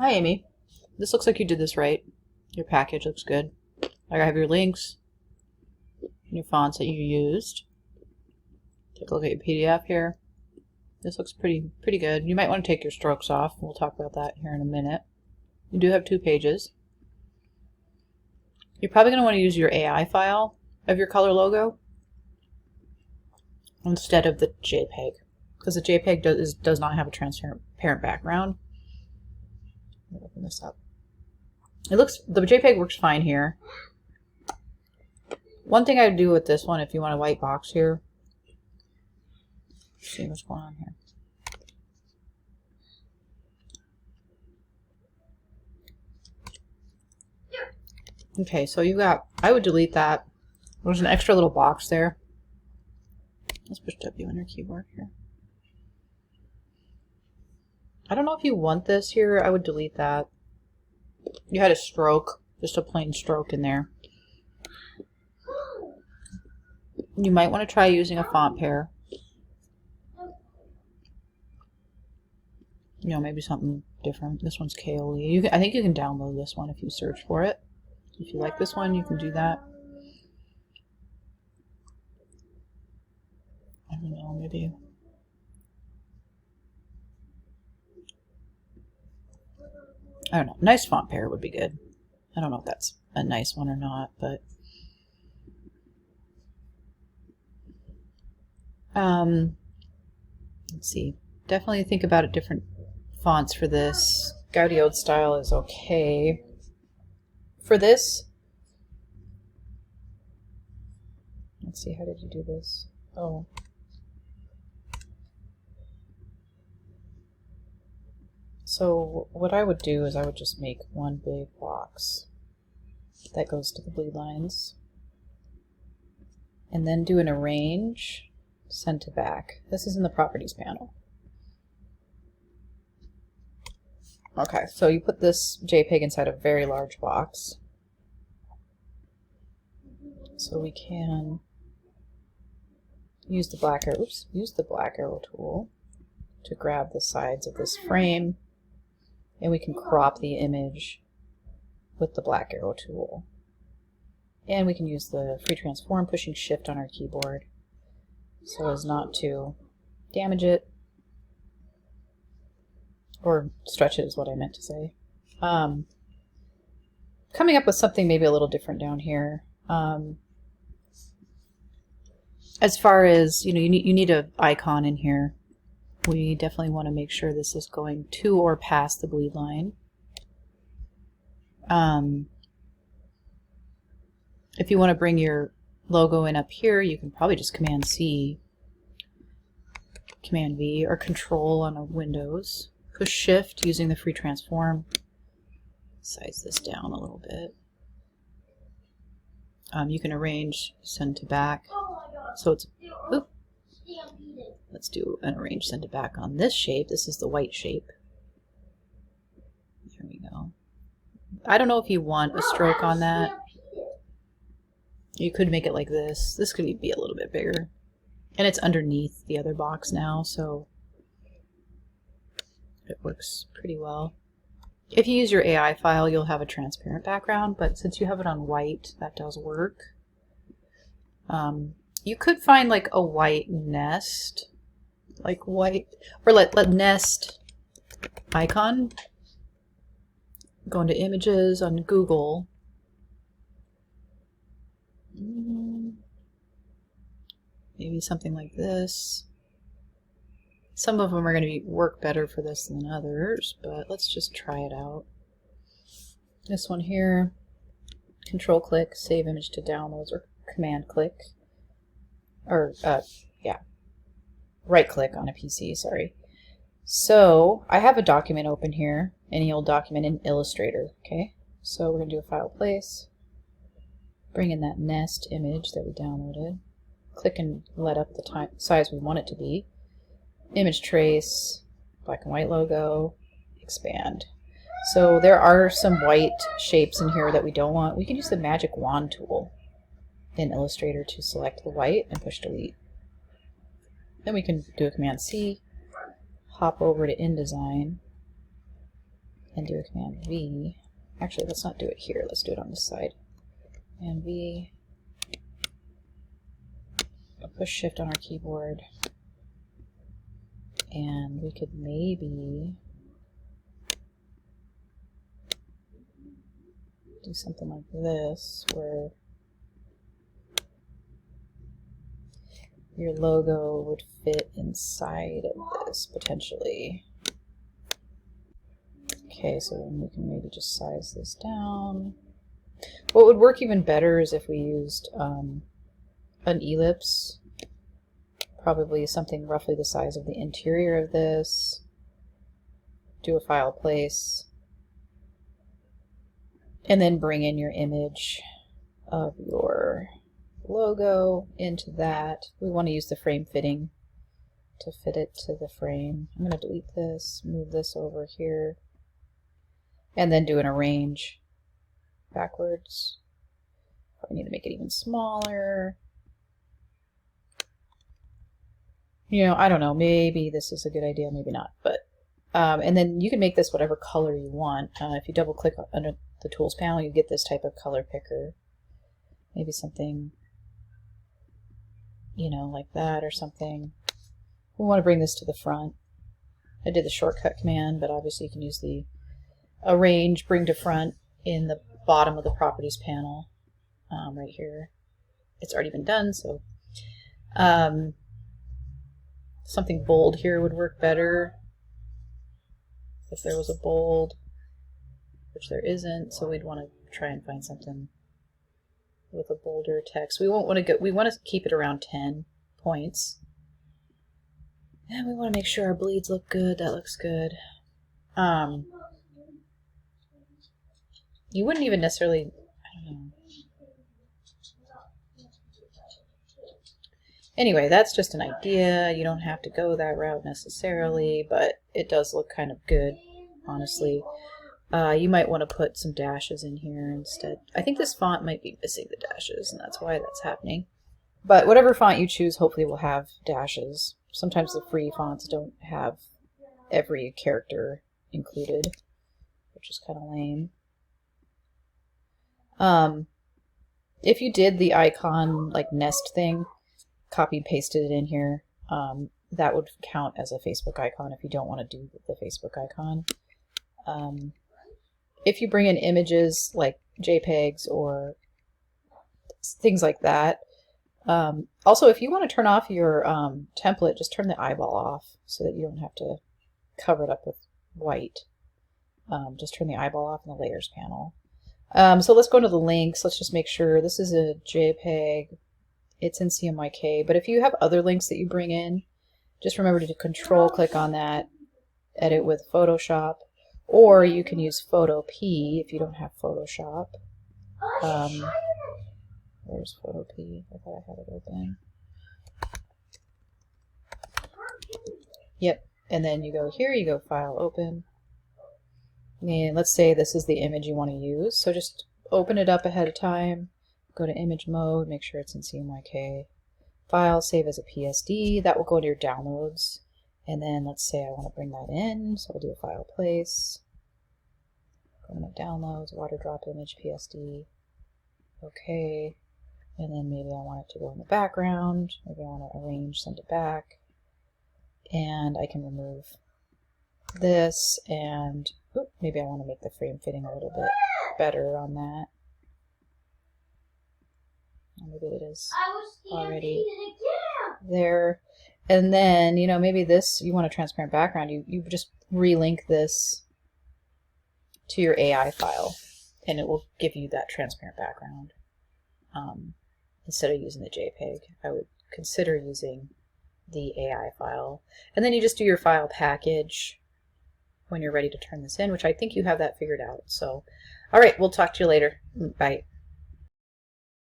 Hi, Amy. This looks like you did this right. Your package looks good. I have your links, your fonts that you used. Take a look at your PDF here. This looks pretty good. You might want to take your strokes off. We'll talk about that here in a minute. You do have 2 pages. You're probably going to want to use your AI file of your color logo instead of the JPEG, because the JPEG does not have a transparent background. Let me open this up. The JPEG works fine here. One thing I would do with this one, if you want a white box here, let's see what's going on here. Okay, so I would delete that. There's an extra little box there. Let's push W on your keyboard here. I don't know if you want this here. I would delete that. You had a stroke, just a plain stroke in there. You might want to try using a font pair. You know, maybe something different. This one's Kaoli. I think you can download this one if you search for it. If you like this one, you can do that. I don't know, maybe. I don't know. Nice font pair would be good. I don't know if that's a nice one or not, but let's see. Definitely think about it, different fonts for this. Gaudiode style is okay. For this, let's see, how did you do this? Oh. So what I would do is I would just make one big box that goes to the bleed lines, and then do an arrange, send to back. This is in the properties panel. Okay, so you put this JPEG inside a very large box. So we can use the black arrow tool to grab the sides of this frame, and we can crop the image with the black arrow tool. And we can use the free transform, pushing shift on our keyboard so as not to damage it. Or stretch it is what I meant to say. Coming up with something maybe a little different down here. As far as, you know, you need an icon in here. We definitely want to make sure this is going to or past the bleed line. If you want to bring your logo in up here, you can probably just Command C, Command V, or Control on a Windows. Push Shift using the free transform. Size this down a little bit. You can arrange, send to back. So it's, oop. Let's do an arrange, send to back on this shape. This is the white shape. There we go. I don't know if you want a stroke on that. You could make it like this. This could be a little bit bigger. And it's underneath the other box now, so it works pretty well. If you use your AI file, you'll have a transparent background, but since you have it on white, that does work. You could find like a white nest, like white, or let nest icon. Go into images on Google. Maybe something like this. Some of them are going to work better for this than others, but let's just try it out. This one here, Control click, save image to downloads, or Command click, or right click on a PC, sorry. So I have a document open here, any old document in Illustrator, okay? So we're going to do a file place, bring in that nest image that we downloaded, click and let up the size we want it to be. Image trace, black and white logo, expand. So there are some white shapes in here that we don't want. We can use the magic wand tool in Illustrator to select the white and push delete. Then we can do a Command C, hop over to InDesign, and do a Command V. Actually, let's not do it here. Let's do it on this side. Command V. Push Shift on our keyboard. And we could maybe do something like this, where your logo would fit inside of this, potentially. Okay, so then we can maybe just size this down. What would work even better is if we used an ellipse. Probably something roughly the size of the interior of this. Do a file place. And then bring in your image of your logo into that. We want to use the frame fitting to fit it to the frame. I'm going to delete this, move this over here, and then do an arrange backwards. Probably need to make it even smaller. You know, I don't know, maybe this is a good idea, maybe not, but and then you can make this whatever color you want. If you double click under the tools panel, you get this type of color picker. Maybe something, you know, like that or something. We want to bring this to the front. I did the shortcut command, but obviously you can use the arrange, bring to front in the bottom of the properties panel right here. It's already been done, so something bold here would work better if there was a bold, which there isn't, so we'd want to try and find something with a bolder text. We won't want to go, we want to keep it around 10 points. And we want to make sure our bleeds look good. That looks good. You wouldn't even necessarily, I don't know. Anyway, that's just an idea. You don't have to go that route necessarily, but it does look kind of good, honestly. You might want to put some dashes in here instead. I think this font might be missing the dashes, and that's why that's happening. But whatever font you choose, hopefully will have dashes. Sometimes the free fonts don't have every character included, which is kind of lame. If you did the icon, like nest thing, copy and pasted it in here, that would count as a Facebook icon if you don't want to do the Facebook icon. If you bring in images like JPEGs or things like that, also if you want to turn off your template, just turn the eyeball off so that you don't have to cover it up with white. Just turn the eyeball off in the layers panel. So let's go into the links. Let's just make sure this is a JPEG. It's in CMYK, but if you have other links that you bring in, just remember to control click on that, edit with Photoshop, or you can use Photo P if you don't have Photoshop. Where's Photo P? I thought I had it open. Yep, and then you go here, you go File, Open. And let's say this is the image you want to use, so just open it up ahead of time. Go to image mode, make sure it's in CMYK. File, save as a PSD. That will go to your downloads. And then let's say I want to bring that in, so I'll do a file place. Go to my downloads, water drop image PSD. Okay. And then maybe I want it to go in the background. Maybe I want to arrange, send it back. And I can remove this, and maybe I want to make the frame fitting a little bit better on that. Maybe it is already there. And then, you know, maybe this, you want a transparent background, you just relink this to your AI file, and it will give you that transparent background. Instead of using the JPEG, I would consider using the AI file. And then you just do your file package when you're ready to turn this in, which I think you have that figured out. So, all right, we'll talk to you later. Bye.